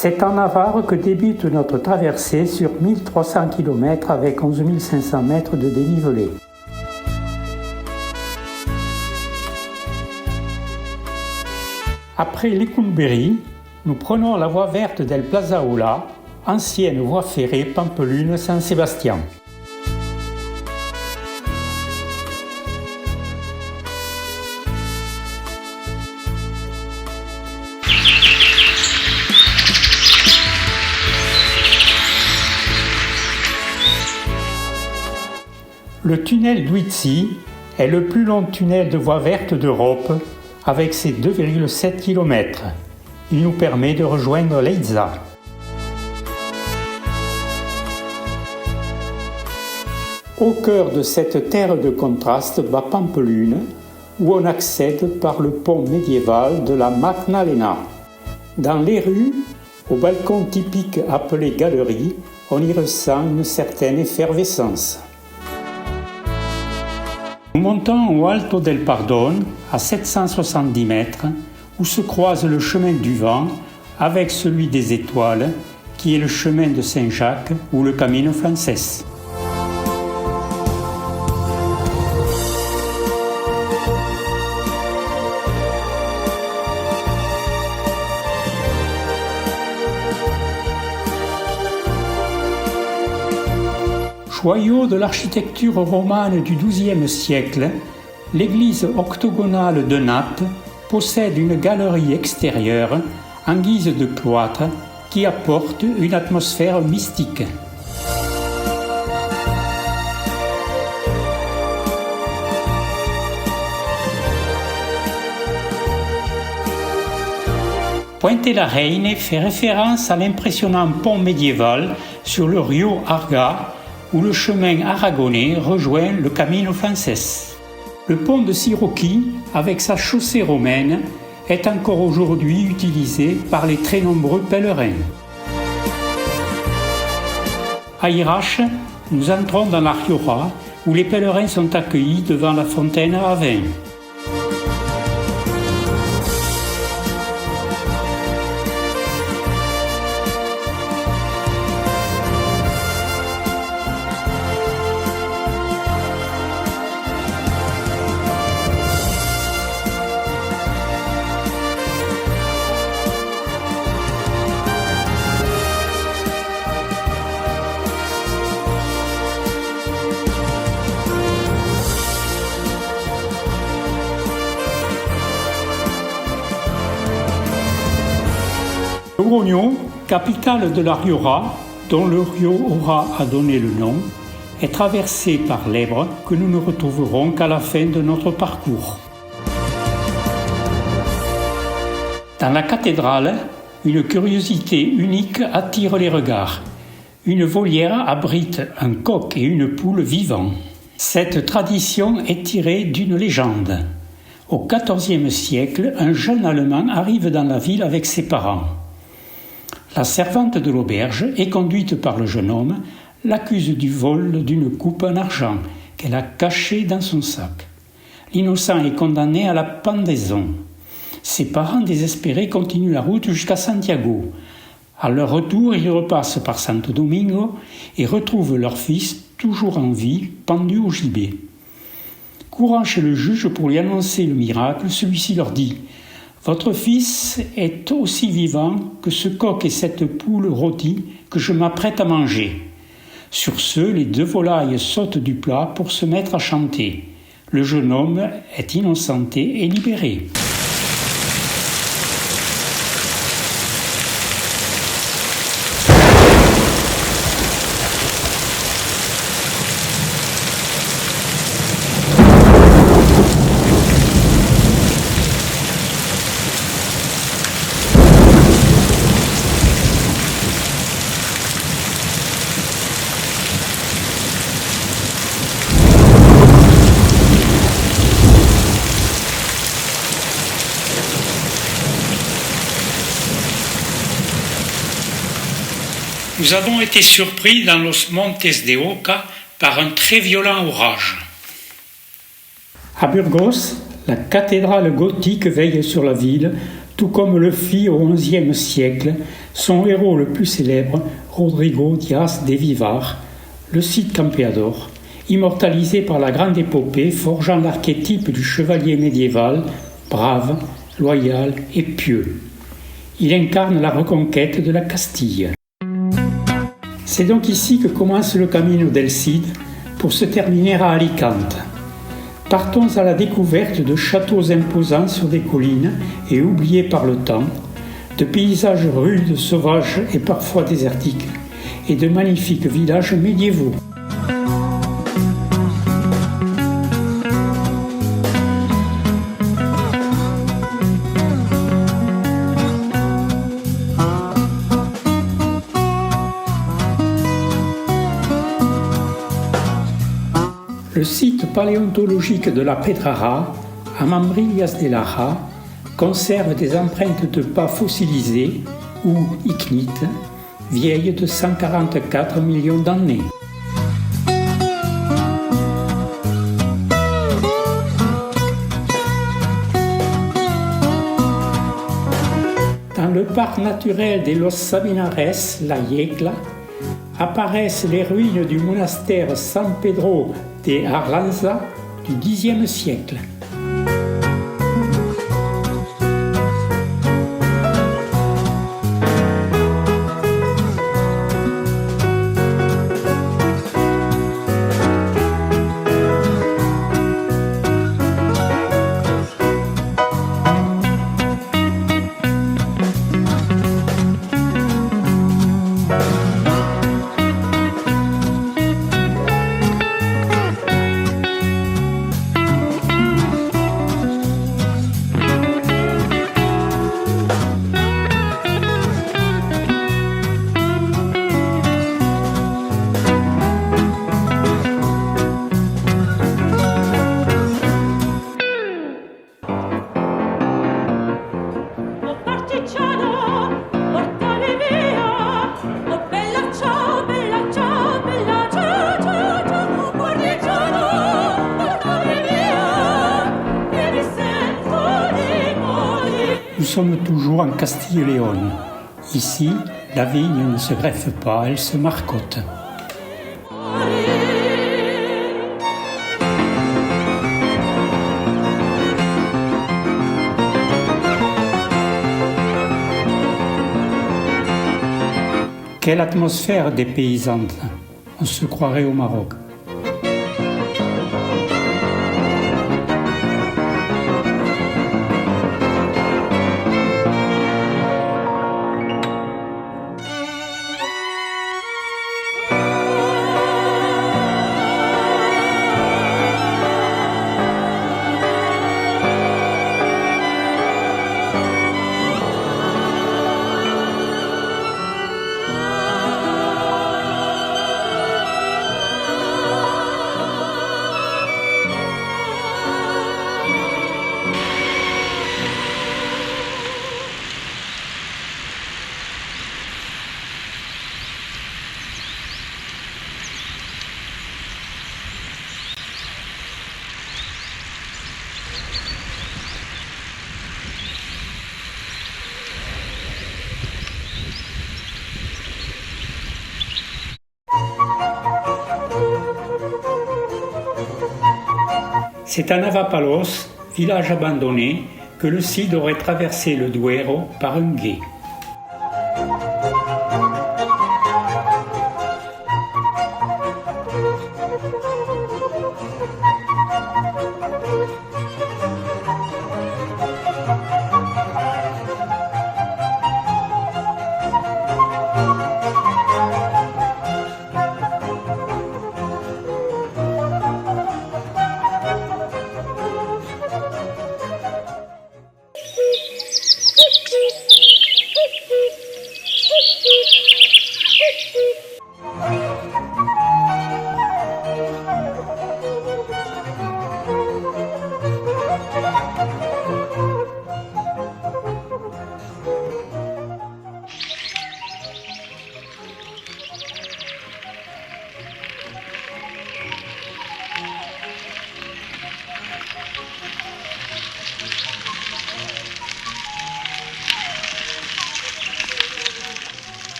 C'est en Navarre que débute notre traversée sur 1300 km avec 11 500 mètres de dénivelé. Après Lecumberri, nous prenons la voie verte del Plazaola, ancienne voie ferrée Pampelune-San Sébastien. Le tunnel d'Huitzi est le plus long tunnel de voie verte d'Europe avec ses 2,7 km. Il nous permet de rejoindre Leiza. Au cœur de cette terre de contraste bat Pampelune, où on accède par le pont médiéval de la Magdalena. Dans les rues, au balcon typique appelé galerie, on y ressent une certaine effervescence. Nous montons au Alto del Pardon, à 770 mètres, où se croise le chemin du vent avec celui des étoiles, qui est le chemin de Saint-Jacques ou le Camino Frances. Joyau de l'architecture romane du XIIe siècle, l'église octogonale de Naples possède une galerie extérieure en guise de cloître qui apporte une atmosphère mystique. Puente la Reine fait référence à l'impressionnant pont médiéval sur le Rio Arga, où le chemin aragonais rejoint le Camino Frances. Le pont de Siroqui, avec sa chaussée romaine, est encore aujourd'hui utilisé par les très nombreux pèlerins. À Irache, nous entrons dans la Rioja, où les pèlerins sont accueillis devant la fontaine à vin. Logroño, capitale de la Rioja, dont le Rio Ora a donné le nom, est traversée par l'Èbre que nous ne retrouverons qu'à la fin de notre parcours. Dans la cathédrale, une curiosité unique attire les regards. Une volière abrite un coq et une poule vivants. Cette tradition est tirée d'une légende. Au XIVe siècle, un jeune Allemand arrive dans la ville avec ses parents. La servante de l'auberge, et conduite par le jeune homme, l'accuse du vol d'une coupe en argent qu'elle a cachée dans son sac. L'innocent est condamné à la pendaison. Ses parents désespérés continuent la route jusqu'à Santiago. À leur retour, ils repassent par Santo Domingo et retrouvent leur fils, toujours en vie, pendu au gibet. Courant chez le juge pour lui annoncer le miracle, celui-ci leur dit « Votre fils est aussi vivant que ce coq et cette poule rôtie que je m'apprête à manger. » Sur ce, les deux volailles sautent du plat pour se mettre à chanter. Le jeune homme est innocenté et libéré. Nous avons été surpris dans Los Montes de Oca par un très violent orage. À Burgos, la cathédrale gothique veille sur la ville, tout comme le fit au XIe siècle son héros le plus célèbre, Rodrigo Diaz de Vivar, le Cid Campeador, immortalisé par la grande épopée forgeant l'archétype du chevalier médiéval, brave, loyal et pieux. Il incarne la reconquête de la Castille. C'est donc ici que commence le Camino del Cid pour se terminer à Alicante. Partons à la découverte de châteaux imposants sur des collines et oubliés par le temps, de paysages rudes, sauvages et parfois désertiques, et de magnifiques villages médiévaux. Le site paléontologique de la Pedrara, à Mambrias de Laja, conserve des empreintes de pas fossilisées, ou ignites, vieilles de 144 millions d'années. Dans le parc naturel de Los Sabinares, la Yecla, apparaissent les ruines du monastère San Pedro de Arlanza du Xe siècle. Nous sommes toujours en Castille et Léon. Ici, la vigne ne se greffe pas, elle se marcotte. Quelle atmosphère dépaysante, on se croirait au Maroc. C'est à Navapalos, village abandonné, que le Cid aurait traversé le Duero par un gué.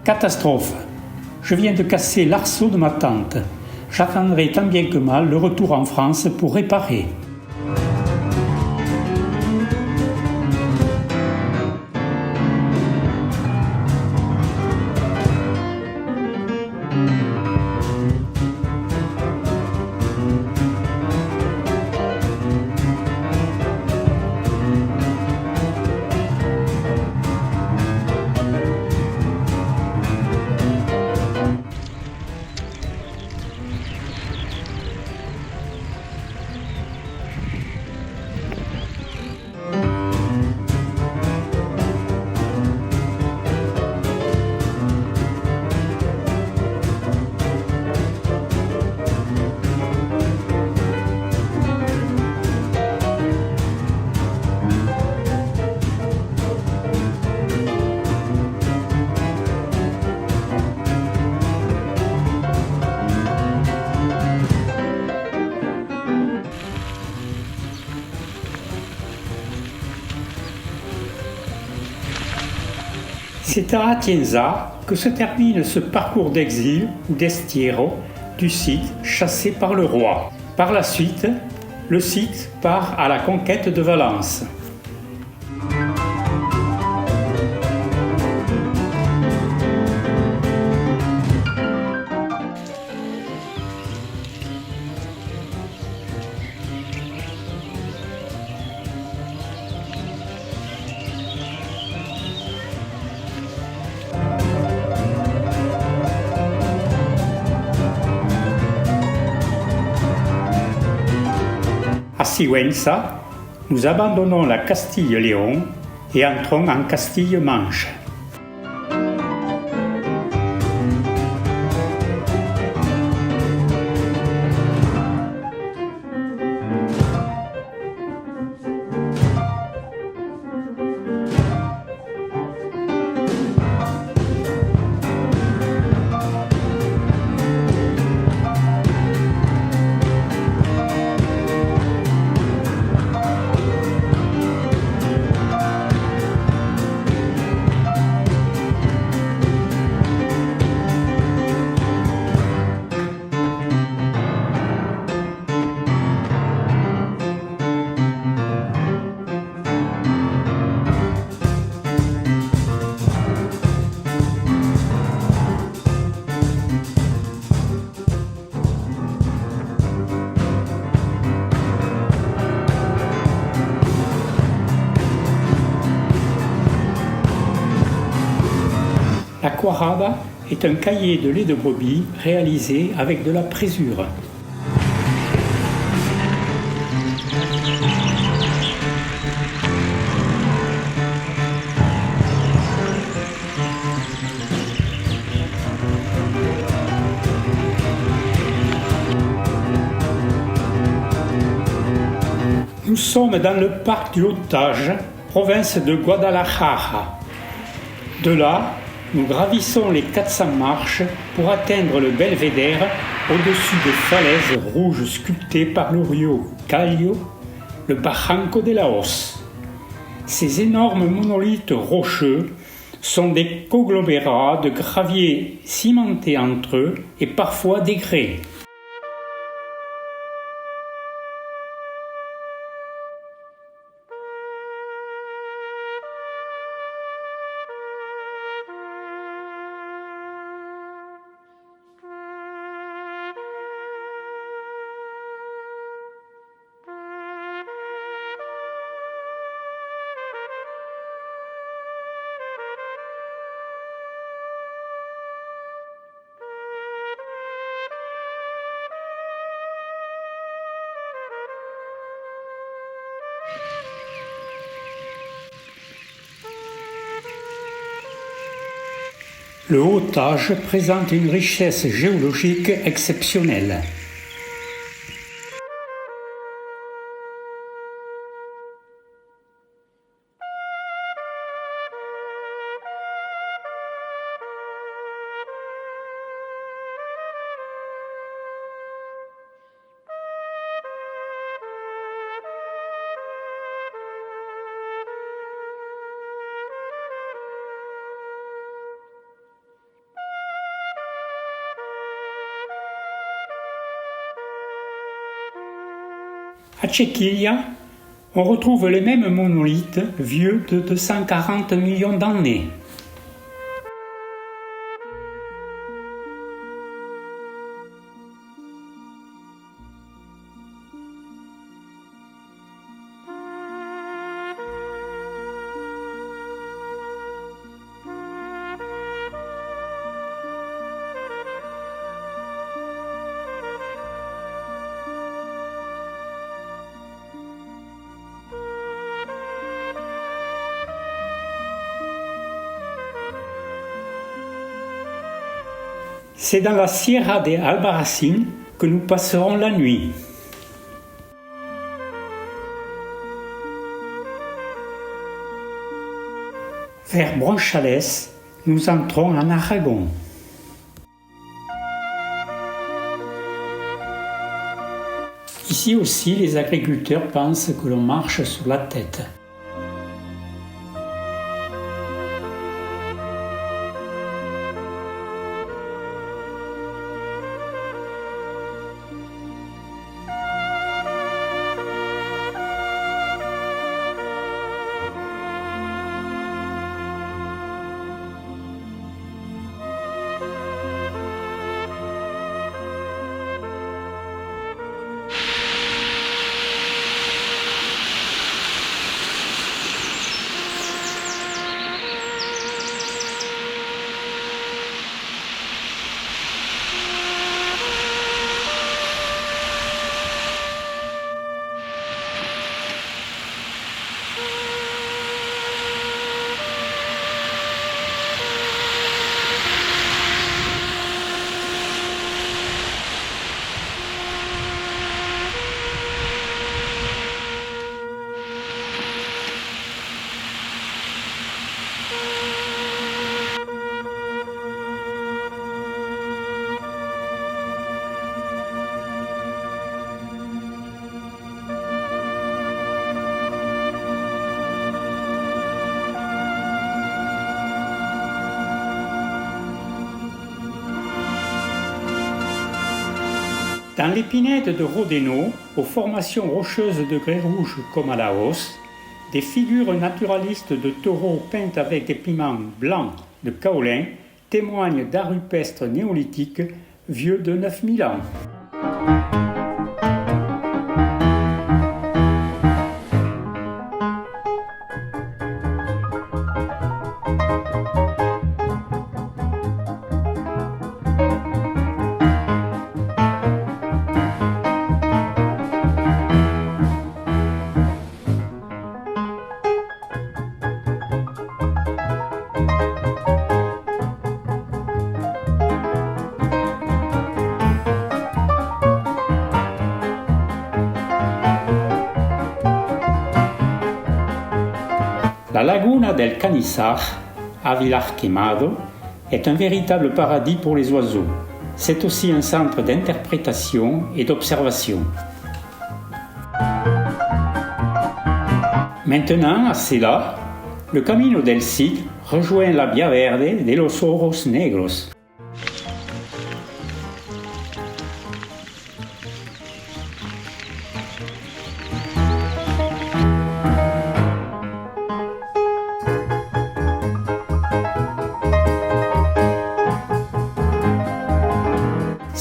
Catastrophe! Je viens de casser l'arceau de ma tante. J'attendrai tant bien que mal le retour en France pour réparer. C'est à Atienza que se termine ce parcours d'exil ou destierro du Cid chassé par le roi. Par la suite, le Cid part à la conquête de Valence. À Sigüenza, nous abandonnons la Castille-Léon et entrons en Castille-Manche. La cuajada est un caillé de lait de brebis réalisé avec de la présure. Nous sommes dans le parc du Haut-Tage, province de Guadalajara. De là, nous gravissons les 400 marches pour atteindre le belvédère au-dessus des falaises rouges sculptées par le rio Callio, le Barranco de la Hoz. Ces énormes monolithes rocheux sont des conglomérats de graviers cimentés entre eux et parfois dégrés. Le Haut-Tage présente une richesse géologique exceptionnelle. À Tchéquia, on retrouve les mêmes monolithes vieux de 240 millions d'années. C'est dans la Sierra de Albarracín que nous passerons la nuit. Vers Bronchales, nous entrons en Aragon. Ici aussi, les agriculteurs pensent que l'on marche sur la tête. Dans les pinèdes de Rodeno, aux formations rocheuses de grès rouge comme à Laos, des figures naturalistes de taureaux peintes avec des pigments blancs de kaolin témoignent d'art rupestre néolithique vieux de 9000 ans. La Laguna del Canizar, à Vilar Quemado, est un véritable paradis pour les oiseaux. C'est aussi un centre d'interprétation et d'observation. Maintenant, à Sela, le Camino del Cid rejoint la Via Verde de los Ojos Negros.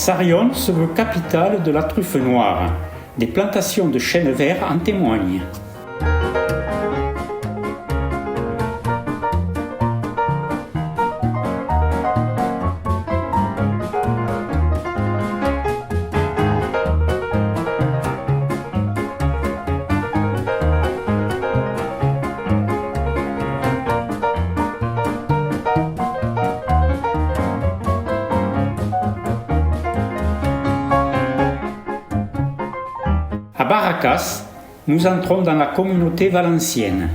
Sarrión se veut capitale de la truffe noire. Des plantations de chênes verts en témoignent. À Barracas, nous entrons dans la communauté valencienne.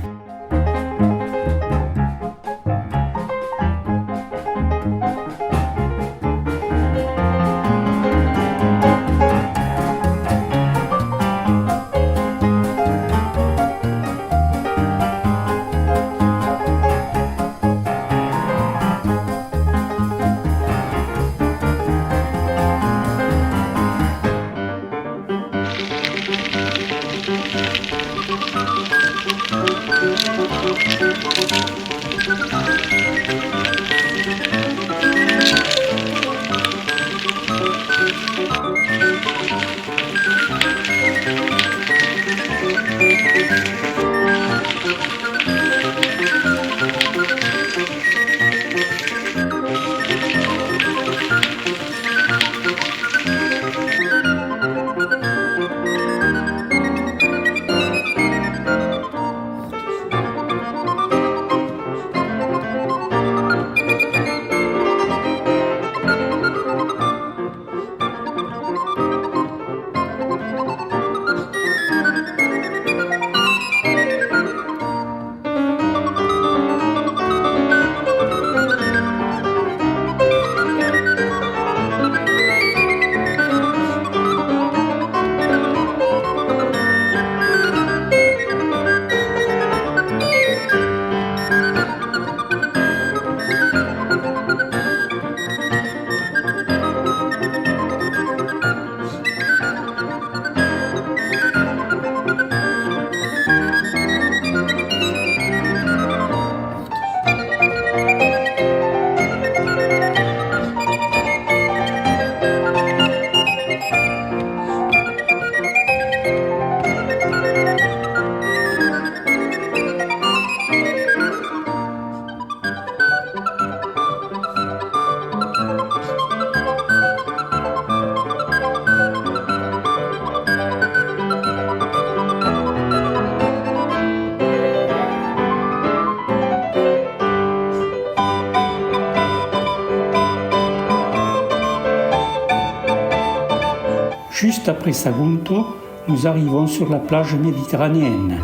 Juste après Sagunto, nous arrivons sur la plage méditerranéenne.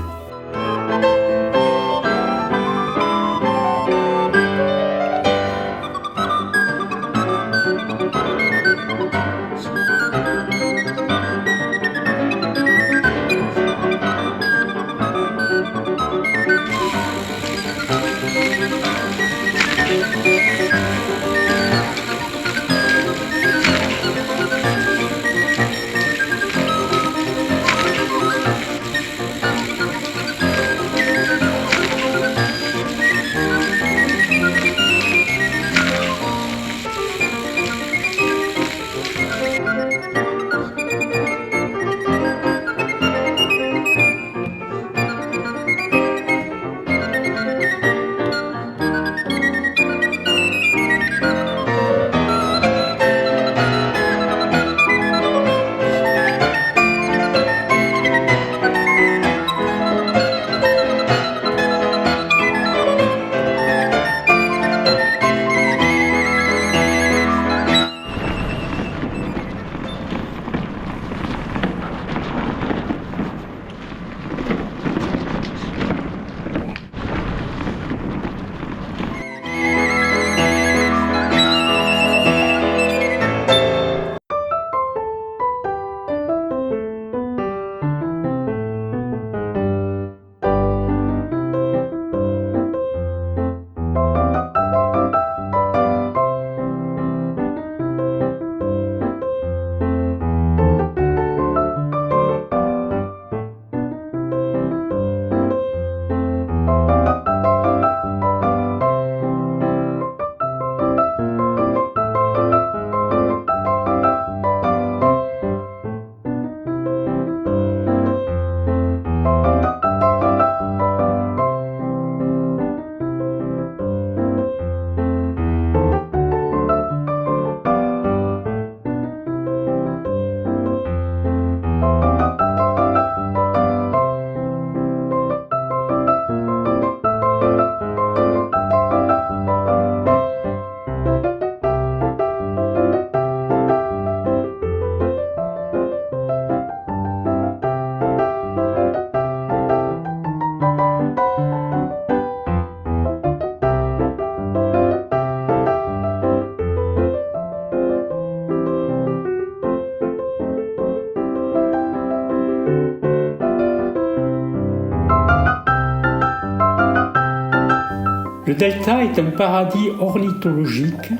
Le delta est un paradis ornithologique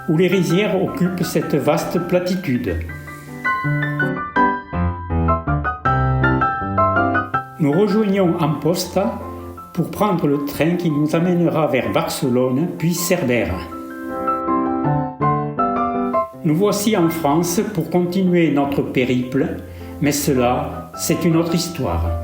où les rizières occupent cette vaste platitude. Nous rejoignons Amposta pour prendre le train qui nous amènera vers Barcelone puis Cerbère. Nous voici en France pour continuer notre périple, mais cela, c'est une autre histoire.